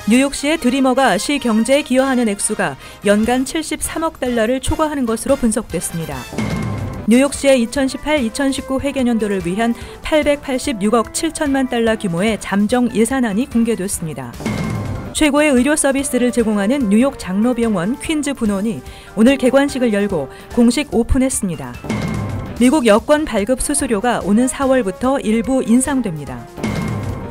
뉴욕시의 드리머가 시 경제에 기여하는 액수가 연간 73억 달러를 초과하는 것으로 분석됐습니다. 뉴욕시의 2018-2019 회계년도를 위한 886억 7천만 달러 규모의 잠정 예산안이 공개됐습니다. 최고의 의료 서비스를 제공하는 뉴욕 장로병원 퀸즈 분원이 오늘 개관식을 열고 공식 오픈했습니다. 미국 여권 발급 수수료가 오는 4월부터 일부 인상됩니다.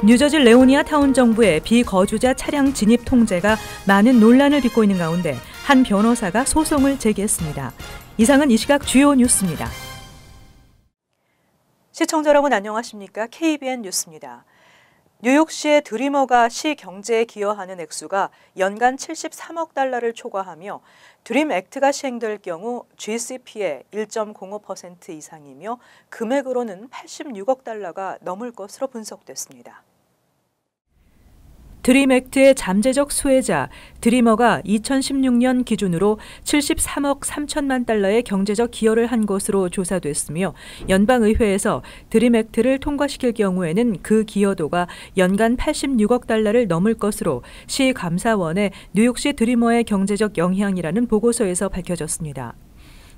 뉴저지 레오니아 타운 정부의 비거주자 차량 진입 통제가 많은 논란을 빚고 있는 가운데 한 변호사가 소송을 제기했습니다. 이상은 이 시각 주요 뉴스입니다. 시청자 여러분 안녕하십니까? KBN 뉴스입니다. 뉴욕시의 드리머가 시 경제에 기여하는 액수가 연간 73억 달러를 초과하며 드림 액트가 시행될 경우 GCP의 1.05% 이상이며 금액으로는 86억 달러가 넘을 것으로 분석됐습니다. 드림 액트의 잠재적 수혜자 드리머가 2016년 기준으로 73억 3천만 달러의 경제적 기여를 한 것으로 조사됐으며 연방의회에서 드림 액트를 통과시킬 경우에는 그 기여도가 연간 86억 달러를 넘을 것으로 시 감사원의 뉴욕시 드리머의 경제적 영향이라는 보고서에서 밝혀졌습니다.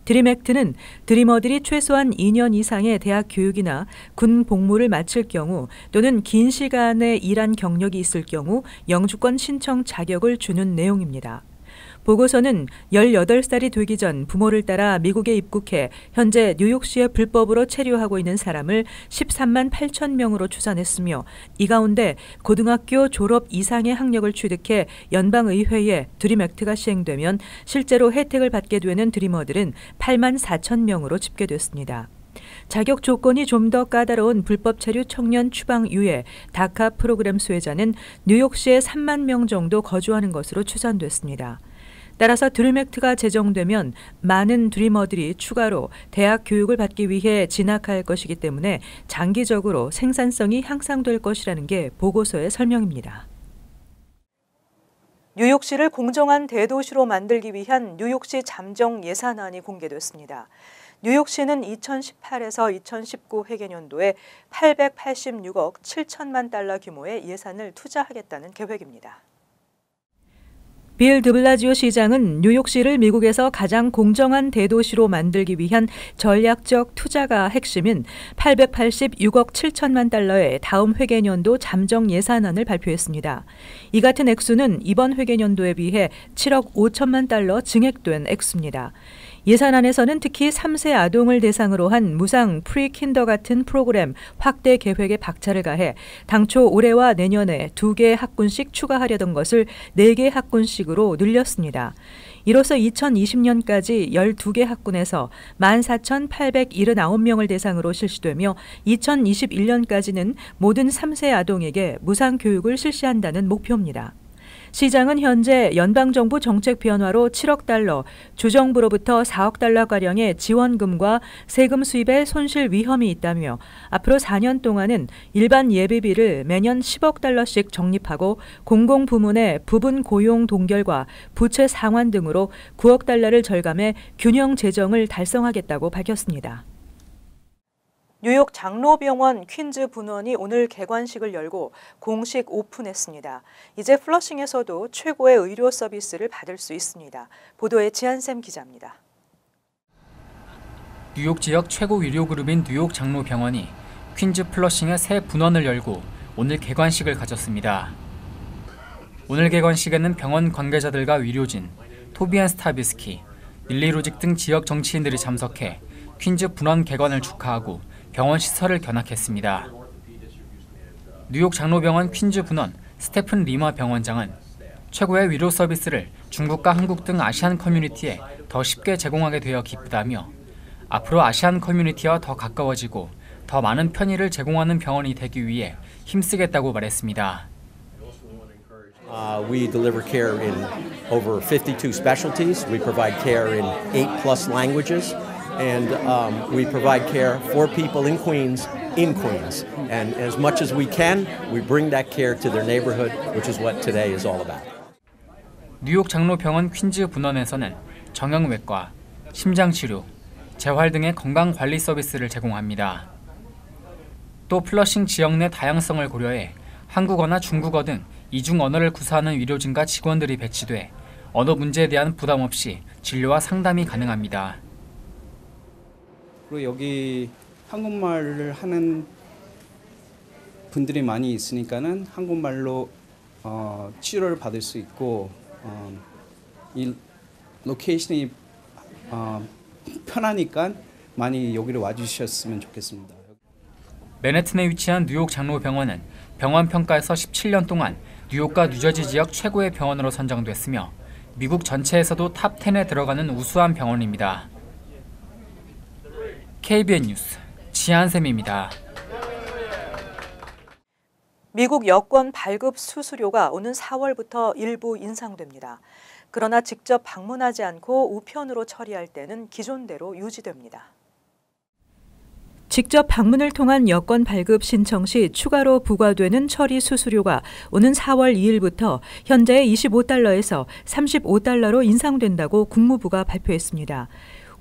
드림 액트는 드리머들이 최소한 2년 이상의 대학 교육이나 군 복무를 마칠 경우 또는 긴 시간의 일한 경력이 있을 경우 영주권 신청 자격을 주는 내용입니다. 보고서는 18살이 되기 전 부모를 따라 미국에 입국해 현재 뉴욕시에 불법으로 체류하고 있는 사람을 13만 8천 명으로 추산했으며 이 가운데 고등학교 졸업 이상의 학력을 취득해 연방의회에 드림 액트가 시행되면 실제로 혜택을 받게 되는 드리머들은 8만 4천 명으로 집계됐습니다. 자격 조건이 좀 더 까다로운 불법 체류 청년 추방 유예 다카 프로그램 수혜자는 뉴욕시에 3만 명 정도 거주하는 것으로 추산됐습니다. 따라서 드림 액트가 제정되면 많은 드리머들이 추가로 대학 교육을 받기 위해 진학할 것이기 때문에 장기적으로 생산성이 향상될 것이라는 게 보고서의 설명입니다. 뉴욕시를 공정한 대도시로 만들기 위한 뉴욕시 잠정 예산안이 공개됐습니다. 뉴욕시는 2018에서 2019 회계년도에 886억 7천만 달러 규모의 예산을 투자하겠다는 계획입니다. 빌 드블라지오 시장은 뉴욕시를 미국에서 가장 공정한 대도시로 만들기 위한 전략적 투자가 핵심인 886억 7천만 달러의 다음 회계년도 잠정 예산안을 발표했습니다. 이 같은 액수는 이번 회계년도에 비해 7억 5천만 달러 증액된 액수입니다. 예산안에서는 특히 3세 아동을 대상으로 한 무상 프리킨더 같은 프로그램 확대 계획에 박차를 가해 당초 올해와 내년에 2개 학군씩 추가하려던 것을 4개 학군씩으로 늘렸습니다. 이로써 2020년까지 12개 학군에서 14,879명을 대상으로 실시되며 2021년까지는 모든 3세 아동에게 무상 교육을 실시한다는 목표입니다. 시장은 현재 연방정부 정책 변화로 7억 달러, 주정부로부터 4억 달러가량의 지원금과 세금 수입에 손실 위험이 있다며 앞으로 4년 동안은 일반 예비비를 매년 10억 달러씩 적립하고 공공부문의 부분 고용 동결과 부채 상환 등으로 9억 달러를 절감해 균형 재정을 달성하겠다고 밝혔습니다. 뉴욕 장로병원 퀸즈 분원이 오늘 개관식을 열고 공식 오픈했습니다. 이제 플러싱에서도 최고의 의료 서비스를 받을 수 있습니다. 보도에 지한샘 기자입니다. 뉴욕 지역 최고 의료 그룹인 뉴욕 장로병원이 퀸즈 플러싱의 새 분원을 열고 오늘 개관식을 가졌습니다. 오늘 개관식에는 병원 관계자들과 의료진, 토비안 스타비스키, 릴리 로직 등 지역 정치인들이 참석해 퀸즈 분원 개관을 축하하고 병원 시설을 견학했습니다. 뉴욕 장로병원 퀸즈 분원 스테픈 리마 병원장은 최고의 의료 서비스를 중국과 한국 등 아시안 커뮤니티에 더 쉽게 제공하게 되어 기쁘다며 앞으로 아시안 커뮤니티와 더 가까워지고 더 많은 편의를 제공하는 병원이 되기 위해 힘쓰겠다고 말했습니다. We deliver care in over 52 specialties. We provide care in 8+ languages. And we provide care for people in Queens. And as much as we can, we bring that care to their neighborhood, which is what today is all about. 뉴욕 장로병원 퀸즈 분원에서는 정형외과, 심장치료, 재활 등의 건강관리 서비스를 제공합니다. 또 플러싱 지역 내 다양성을 고려해 한국어나 중국어 등 이중 언어를 구사하는 의료진과 직원들이 배치돼 언어 문제에 대한 부담 없이 진료와 상담이 가능합니다. 그리고 여기 한국말을 하는 분들이 많이 있으니까는 한국말로 치료를 받을 수 있고 이 로케이션이 편하니까 많이 여기로 와주셨으면 좋겠습니다. 맨해튼에 위치한 뉴욕 장로병원은 병원 평가에서 17년 동안 뉴욕과 뉴저지 지역 최고의 병원으로 선정됐으며 미국 전체에서도 탑 10에 들어가는 우수한 병원입니다. KBN 뉴스 지한샘입니다. 미국 여권 발급 수수료가 오는 4월부터 일부 인상됩니다. 그러나 직접 방문하지 않고 우편으로 처리할 때는 기존대로 유지됩니다. 직접 방문을 통한 여권 발급 신청 시 추가로 부과되는 처리 수수료가 오는 4월 2일부터 현재의 $25에서 $35로 인상된다고 국무부가 발표했습니다.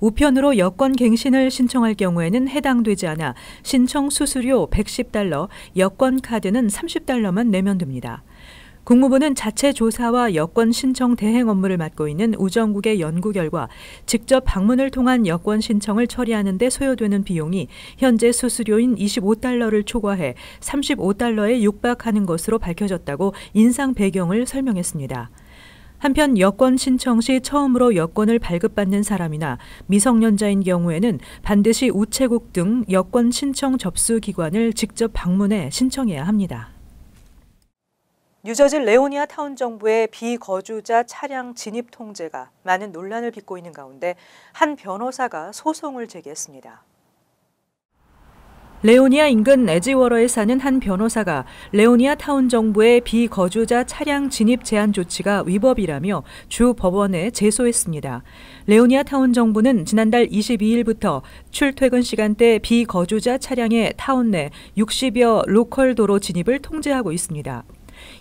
우편으로 여권 갱신을 신청할 경우에는 해당되지 않아 신청 수수료 $110, 여권 카드는 $30만 내면 됩니다. 국무부는 자체 조사와 여권 신청 대행 업무를 맡고 있는 우정국의 연구 결과 직접 방문을 통한 여권 신청을 처리하는 데 소요되는 비용이 현재 수수료인 $25를 초과해 $35에 육박하는 것으로 밝혀졌다고 인상 배경을 설명했습니다. 한편 여권 신청 시 처음으로 여권을 발급받는 사람이나 미성년자인 경우에는 반드시 우체국 등 여권 신청 접수 기관을 직접 방문해 신청해야 합니다. 뉴저지 레오니아 타운 정부의 비거주자 차량 진입 통제가 많은 논란을 빚고 있는 가운데 한 변호사가 소송을 제기했습니다. 레오니아 인근 에지워러에 사는 한 변호사가 레오니아 타운 정부의 비거주자 차량 진입 제한 조치가 위법이라며 주 법원에 제소했습니다. 레오니아 타운 정부는 지난달 22일부터 출퇴근 시간대 비거주자 차량의 타운 내 60여 로컬 도로 진입을 통제하고 있습니다.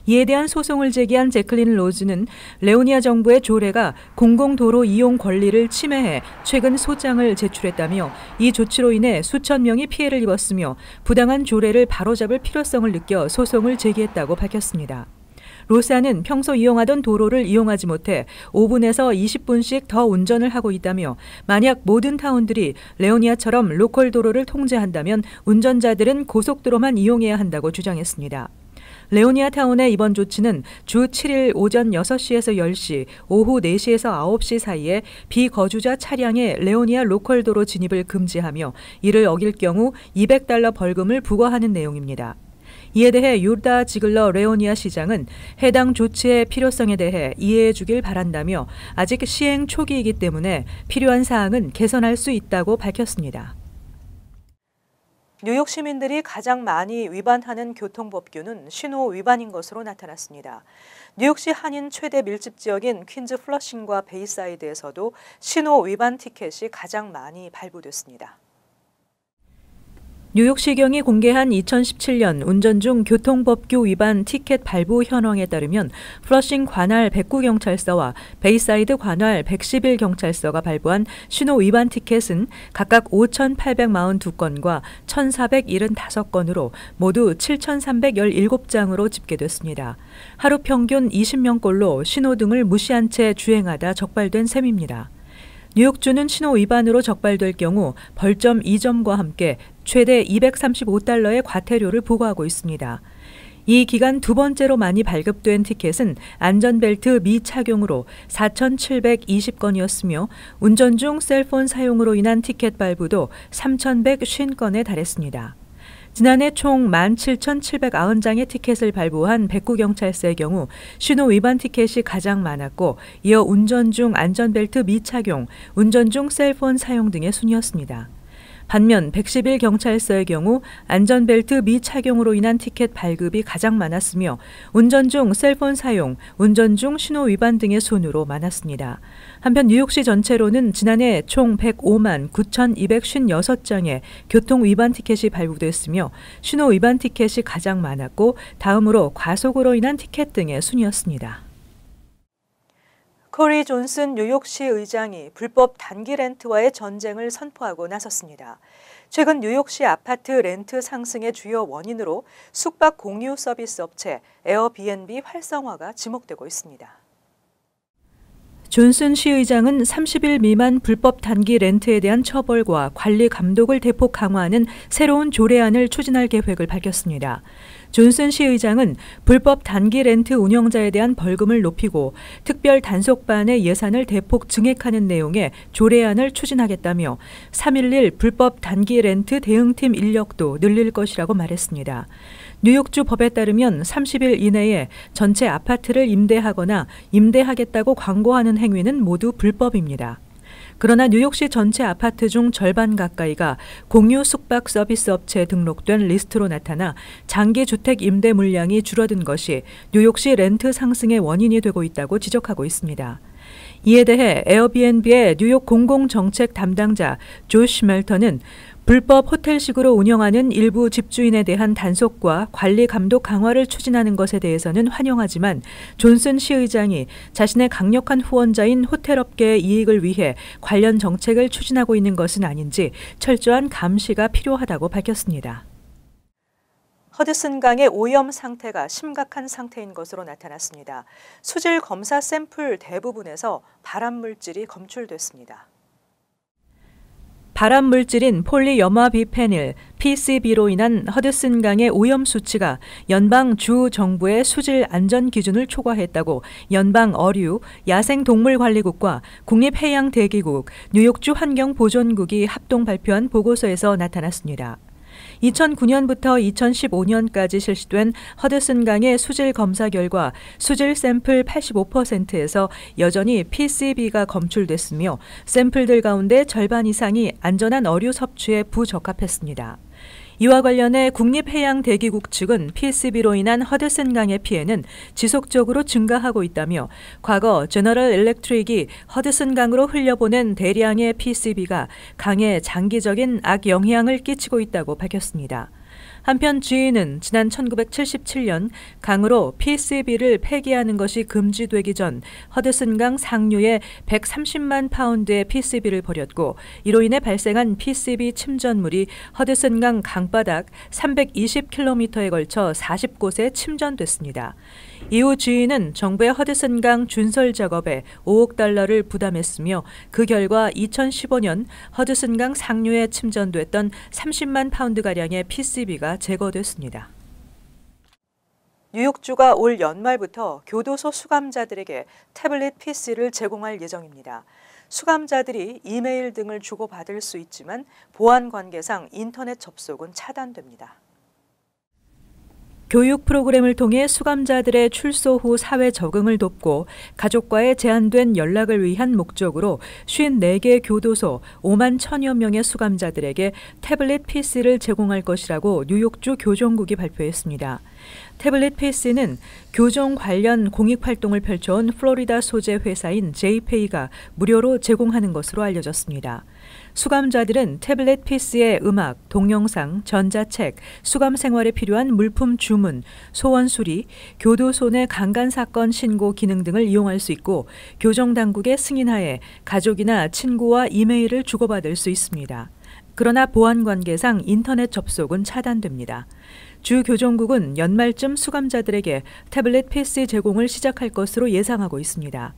이에 대한 소송을 제기한 제클린 로즈는 레오니아 정부의 조례가 공공도로 이용 권리를 침해해 최근 소장을 제출했다며 이 조치로 인해 수천 명이 피해를 입었으며 부당한 조례를 바로잡을 필요성을 느껴 소송을 제기했다고 밝혔습니다. 로사는 평소 이용하던 도로를 이용하지 못해 5분에서 20분씩 더 운전을 하고 있다며 만약 모든 타운들이 레오니아처럼 로컬 도로를 통제한다면 운전자들은 고속도로만 이용해야 한다고 주장했습니다. 레오니아 타운의 이번 조치는 주 7일 오전 6시에서 10시, 오후 4시에서 9시 사이에 비거주자 차량의 레오니아 로컬 도로 진입을 금지하며 이를 어길 경우 $200 벌금을 부과하는 내용입니다. 이에 대해 유다 지글러 레오니아 시장은 해당 조치의 필요성에 대해 이해해 주길 바란다며 아직 시행 초기이기 때문에 필요한 사항은 개선할 수 있다고 밝혔습니다. 뉴욕 시민들이 가장 많이 위반하는 교통법규는 신호 위반인 것으로 나타났습니다. 뉴욕시 한인 최대 밀집 지역인 퀸즈 플러싱과 베이사이드에서도 신호 위반 티켓이 가장 많이 발부됐습니다. 뉴욕시경이 공개한 2017년 운전 중 교통법규 위반 티켓 발부 현황에 따르면 플러싱 관할 109경찰서와 베이사이드 관할 111경찰서가 발부한 신호 위반 티켓은 각각 5,842건과 1,475건으로 모두 7,317장으로 집계됐습니다. 하루 평균 20명꼴로 신호등을 무시한 채 주행하다 적발된 셈입니다. 뉴욕주는 신호 위반으로 적발될 경우 벌점 2점과 함께 최대 $235의 과태료를 부과하고 있습니다. 이 기간 두 번째로 많이 발급된 티켓은 안전벨트 미착용으로 4,720건이었으며 운전 중 셀폰 사용으로 인한 티켓 발부도 3,150건에 달했습니다. 지난해 총 17,790장의 티켓을 발부한 109경찰서의 경우 신호 위반 티켓이 가장 많았고 이어 운전 중 안전벨트 미착용, 운전 중 셀폰 사용 등의 순이었습니다. 반면 111경찰서의 경우 안전벨트 미착용으로 인한 티켓 발급이 가장 많았으며 운전 중 셀폰 사용, 운전 중 신호 위반 등의 순으로 많았습니다. 한편 뉴욕시 전체로는 지난해 총 105만 9,256장의 교통 위반 티켓이 발부됐으며 신호 위반 티켓이 가장 많았고 다음으로 과속으로 인한 티켓 등의 순이었습니다. 코리 존슨 뉴욕시 의장이 불법 단기 렌트와의 전쟁을 선포하고 나섰습니다. 최근 뉴욕시 아파트 렌트 상승의 주요 원인으로 숙박 공유 서비스 업체 에어비앤비 활성화가 지목되고 있습니다. 존슨 시의장은 30일 미만 불법 단기 렌트에 대한 처벌과 관리 감독을 대폭 강화하는 새로운 조례안을 추진할 계획을 밝혔습니다. 존슨 시의장은 불법 단기 렌트 운영자에 대한 벌금을 높이고 특별 단속반의 예산을 대폭 증액하는 내용의 조례안을 추진하겠다며 3.11 불법 단기 렌트 대응팀 인력도 늘릴 것이라고 말했습니다. 뉴욕주 법에 따르면 30일 이내에 전체 아파트를 임대하거나 임대하겠다고 광고하는 행위는 모두 불법입니다. 그러나 뉴욕시 전체 아파트 중 절반 가까이가 공유 숙박 서비스 업체에 등록된 리스트로 나타나 장기 주택 임대 물량이 줄어든 것이 뉴욕시 렌트 상승의 원인이 되고 있다고 지적하고 있습니다. 이에 대해 에어비앤비의 뉴욕 공공정책 담당자 조시 멜턴은 불법 호텔식으로 운영하는 일부 집주인에 대한 단속과 관리 감독 강화를 추진하는 것에 대해서는 환영하지만 존슨 시의장이 자신의 강력한 후원자인 호텔업계의 이익을 위해 관련 정책을 추진하고 있는 것은 아닌지 철저한 감시가 필요하다고 밝혔습니다. 허드슨강의 오염 상태가 심각한 상태인 것으로 나타났습니다. 수질 검사 샘플 대부분에서 발암물질이 검출됐습니다. 발암물질인 폴리염화비페닐, PCB로 인한 허드슨강의 오염 수치가 연방 주 정부의 수질 안전 기준을 초과했다고 연방 어류, 야생동물관리국과 국립해양대기국, 뉴욕주 환경보존국이 합동 발표한 보고서에서 나타났습니다. 2009년부터 2015년까지 실시된 허드슨강의 수질 검사 결과 수질 샘플 85%에서 여전히 PCB가 검출됐으며 샘플들 가운데 절반 이상이 안전한 어류 섭취에 부적합했습니다. 이와 관련해 국립해양대기국 측은 PCB로 인한 허드슨강의 피해는 지속적으로 증가하고 있다며 과거 제너럴 일렉트릭이 허드슨강으로 흘려보낸 대량의 PCB가 강에 장기적인 악영향을 끼치고 있다고 밝혔습니다. 한편 GE는 지난 1977년 강으로 PCB를 폐기하는 것이 금지되기 전 허드슨강 상류에 130만 파운드의 PCB를 버렸고 이로 인해 발생한 PCB 침전물이 허드슨강 강바닥 320km에 걸쳐 40곳에 침전됐습니다. 이후 GE는 정부의 허드슨강 준설 작업에 5억 달러를 부담했으며 그 결과 2015년 허드슨강 상류에 침전됐던 30만 파운드가량의 PCB가 제거됐습니다. 뉴욕주가 올 연말부터 교도소 수감자들에게 태블릿 PC를 제공할 예정입니다. 수감자들이 이메일 등을 주고받을 수 있지만 보안 관계상 인터넷 접속은 차단됩니다. 교육 프로그램을 통해 수감자들의 출소 후 사회 적응을 돕고 가족과의 제한된 연락을 위한 목적으로 54개 교도소 5만 1,000여 명의 수감자들에게 태블릿 PC를 제공할 것이라고 뉴욕주 교정국이 발표했습니다. 태블릿 PC는 교정 관련 공익활동을 펼쳐온 플로리다 소재 회사인 JPay가 무료로 제공하는 것으로 알려졌습니다. 수감자들은 태블릿 PC의 음악, 동영상, 전자책, 수감 생활에 필요한 물품 주문, 소원 수리, 교도소 내 강간 사건 신고 기능 등을 이용할 수 있고 교정 당국의 승인하에 가족이나 친구와 이메일을 주고받을 수 있습니다. 그러나 보안 관계상 인터넷 접속은 차단됩니다. 주 교정국은 연말쯤 수감자들에게 태블릿 PC 제공을 시작할 것으로 예상하고 있습니다.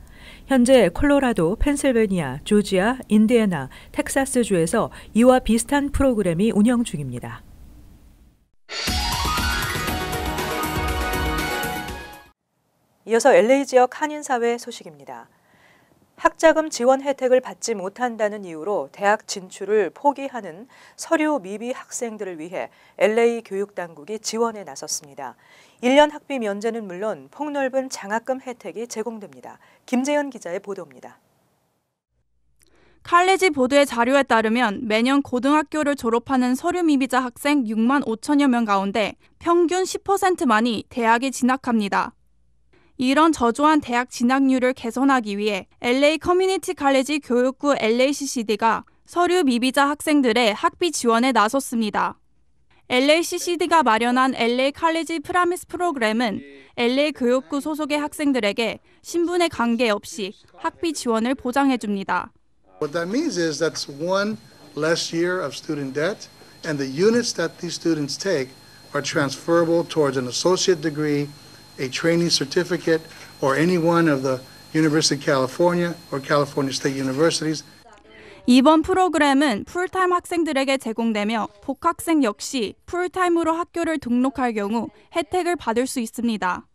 현재 콜로라도, 펜실베니아, 조지아, 인디애나, 텍사스주에서 이와 비슷한 프로그램이 운영 중입니다. 이어서 LA 지역 한인사회 소식입니다. 학자금 지원 혜택을 받지 못한다는 이유로 대학 진출을 포기하는 서류 미비 학생들을 위해 LA 교육당국이 지원에 나섰습니다. 1년 학비 면제는 물론 폭넓은 장학금 혜택이 제공됩니다. 김재현 기자의 보도입니다. 칼리지 보드의 자료에 따르면 매년 고등학교를 졸업하는 서류 미비자 학생 6만 5천여 명 가운데 평균 10%만이 대학에 진학합니다. 이런 저조한 대학 진학률을 개선하기 위해 LA 커뮤니티 칼리지 교육부 LACCD가 서류 미비자 학생들의 학비 지원에 나섰습니다. LACCD가 마련한 LA 칼리지 프라미스 프로그램은 LA 교육부 소속의 학생들에게 신분에 관계없이 학비 지원을 보장해 줍니다. What that means is that's one less year of student debt and the units that these students take are transferable towards an associate degree, a training certificate, or any one of the University of California or California State Universities. 이번 프로그램은 풀타임 학생들에게 제공되며 복학생 역시 풀타임으로 학교를 등록할 경우 혜택을 받을 수 있습니다.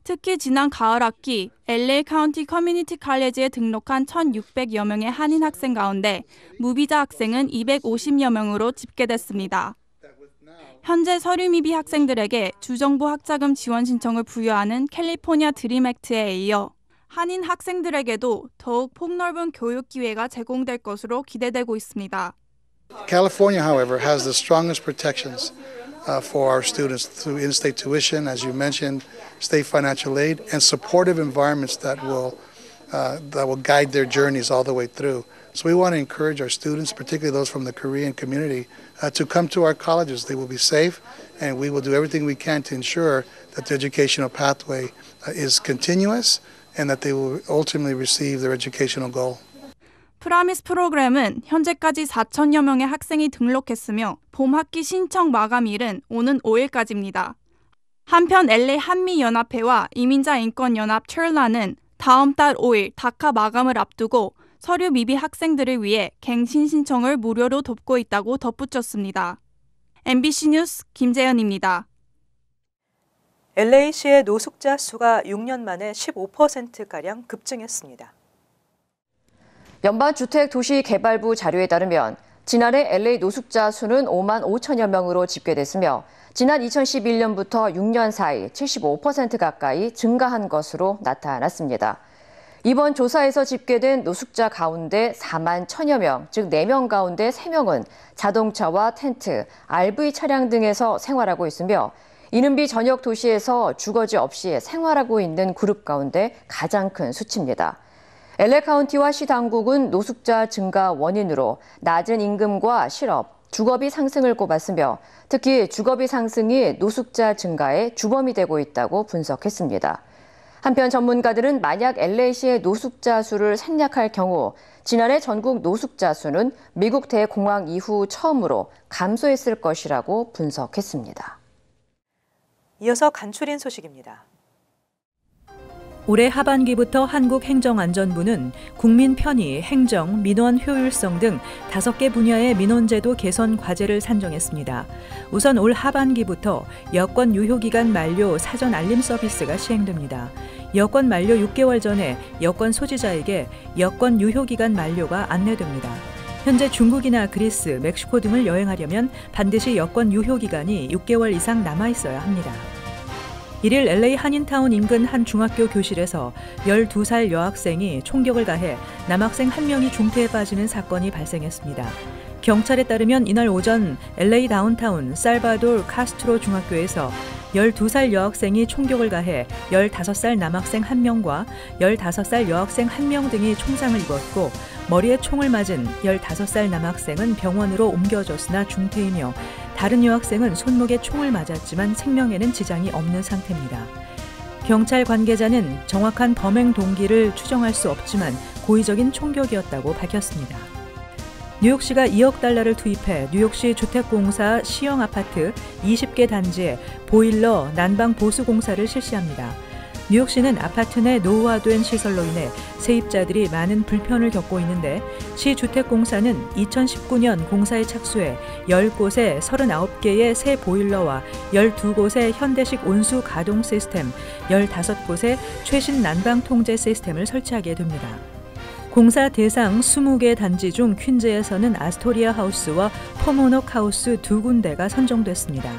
특히 지난 가을 학기 LA 카운티 커뮤니티 칼리지에 등록한 1,600여 명의 한인 학생 가운데 무비자 학생은 250여 명으로 집계됐습니다. 현재 서류 미비 학생들에게 주정부 학자금 지원 신청을 부여하는 캘리포니아 드림 액트에 이어 한인 학생들에게도 더욱 폭넓은 교육 기회가 제공될 것으로 기대되고 있습니다. California, however, has the strongest protections for our students through in-state tuition, as you mentioned, state financial aid, and supportive environments that will guide their journeys all the way through. So we want to encourage our students, particularly those from the Korean community, to come to our colleges. They will be safe, and we will do everything we can to ensure that the educational pathway is continuous and that they will ultimately receive their educational goal. 프라미스 프로그램은 현재까지 4천여 명의 학생이 등록했으며 봄 학기 신청 마감일은 오는 5일까지입니다. 한편 LA 한미연합회와 이민자인권연합 츄라는 다음 달 5일 다카 마감을 앞두고 서류 미비 학생들을 위해 갱신 신청을 무료로 돕고 있다고 덧붙였습니다. MBC 뉴스 김재현입니다. LA시의 노숙자 수가 6년 만에 15%가량 급증했습니다. 연방주택도시개발부 자료에 따르면 지난해 LA 노숙자 수는 5만 5천여 명으로 집계됐으며 지난 2011년부터 6년 사이 75% 가까이 증가한 것으로 나타났습니다. 이번 조사에서 집계된 노숙자 가운데 4만 1천여 명, 즉 4명 가운데 3명은 자동차와 텐트, RV 차량 등에서 생활하고 있으며 이는 비전역 도시에서 주거지 없이 생활하고 있는 그룹 가운데 가장 큰 수치입니다. LA 카운티와 시 당국은 노숙자 증가 원인으로 낮은 임금과 실업, 주거비 상승을 꼽았으며 특히 주거비 상승이 노숙자 증가의 주범이 되고 있다고 분석했습니다. 한편 전문가들은 만약 LA시의 노숙자 수를 생략할 경우 지난해 전국 노숙자 수는 미국 대공황 이후 처음으로 감소했을 것이라고 분석했습니다. 이어서 간추린 소식입니다. 올해 하반기부터 한국행정안전부는 국민 편의, 행정, 민원 효율성 등 5개 분야의 민원제도 개선 과제를 산정했습니다. 우선 올 하반기부터 여권 유효기간 만료 사전 알림 서비스가 시행됩니다. 여권 만료 6개월 전에 여권 소지자에게 여권 유효기간 만료가 안내됩니다. 현재 중국이나 그리스, 멕시코 등을 여행하려면 반드시 여권 유효기간이 6개월 이상 남아있어야 합니다. 1일 LA 한인타운 인근 한 중학교 교실에서 12살 여학생이 총격을 가해 남학생 1명이 중태에 빠지는 사건이 발생했습니다. 경찰에 따르면 이날 오전 LA 다운타운 살바도르 카스트로 중학교에서 12살 여학생이 총격을 가해 15살 남학생 1명과 15살 여학생 1명 등이 총상을 입었고 머리에 총을 맞은 15살 남학생은 병원으로 옮겨졌으나 중태이며 다른 여학생은 손목에 총을 맞았지만 생명에는 지장이 없는 상태입니다. 경찰 관계자는 정확한 범행 동기를 추정할 수 없지만 고의적인 총격이었다고 밝혔습니다. 뉴욕시가 2억 달러를 투입해 뉴욕시 주택공사 시형 아파트 20개 단지에 보일러 난방 보수 공사를 실시합니다. 뉴욕시는 아파트 내 노후화된 시설로 인해 세입자들이 많은 불편을 겪고 있는데 시 주택공사는 2019년 공사에 착수해 10곳에 39개의 새 보일러와 12곳의 현대식 온수 가동 시스템, 15곳에 최신 난방 통제 시스템을 설치하게 됩니다. 공사 대상 20개 단지 중 퀸즈에서는 아스토리아 하우스와 포모녹 하우스 2군데가 선정됐습니다.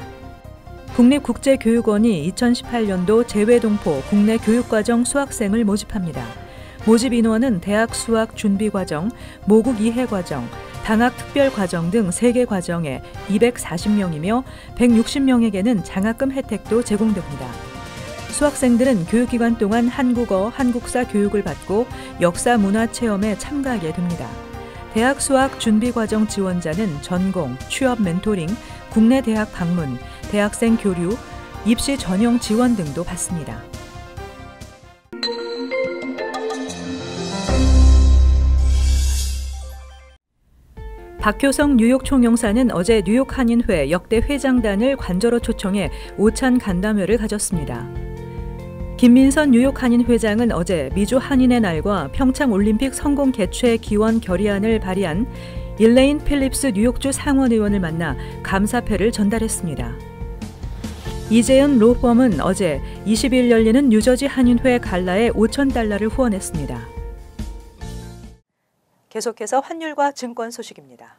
국립국제교육원이 2018년도 재외동포 국내 교육과정 수학생을 모집합니다. 모집 인원은 대학 수학 준비과정, 모국 이해과정, 방학 특별과정 등 3개 과정에 240명이며 160명에게는 장학금 혜택도 제공됩니다. 수학생들은 교육기간 동안 한국어, 한국사 교육을 받고 역사 문화 체험에 참가하게 됩니다. 대학 수학 준비과정 지원자는 전공, 취업 멘토링, 국내 대학 방문, 대학생 교류, 입시 전형 지원 등도 받습니다. 박효성 뉴욕 총영사는 어제 뉴욕 한인회 역대 회장단을 관저로 초청해 오찬 간담회를 가졌습니다. 김민선 뉴욕 한인 회장은 어제 미주 한인의 날과 평창 올림픽 성공 개최 기원 결의안을 발의한 일레인 필립스 뉴욕주 상원의원을 만나 감사패를 전달했습니다. 이재현 로펌은 어제 20일 열리는 뉴저지 한인회 갈라에 $5,000를 후원했습니다. 계속해서 환율과 증권 소식입니다.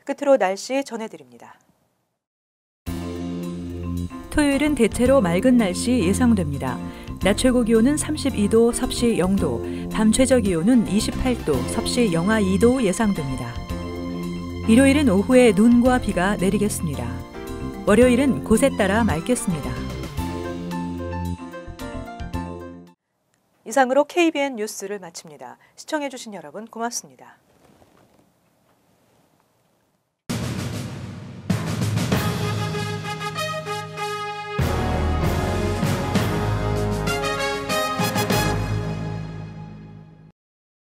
끝으로 날씨 전해드립니다. 토요일은 대체로 맑은 날씨 예상됩니다. 낮 최고 기온은 32도, 섭씨 0도, 밤 최저 기온은 28도, 섭씨 영하 2도 예상됩니다. 일요일은 오후에 눈과 비가 내리겠습니다. 월요일은 곳에 따라 맑겠습니다. 이상으로 KBN 뉴스를 마칩니다. 시청해주신 여러분 고맙습니다.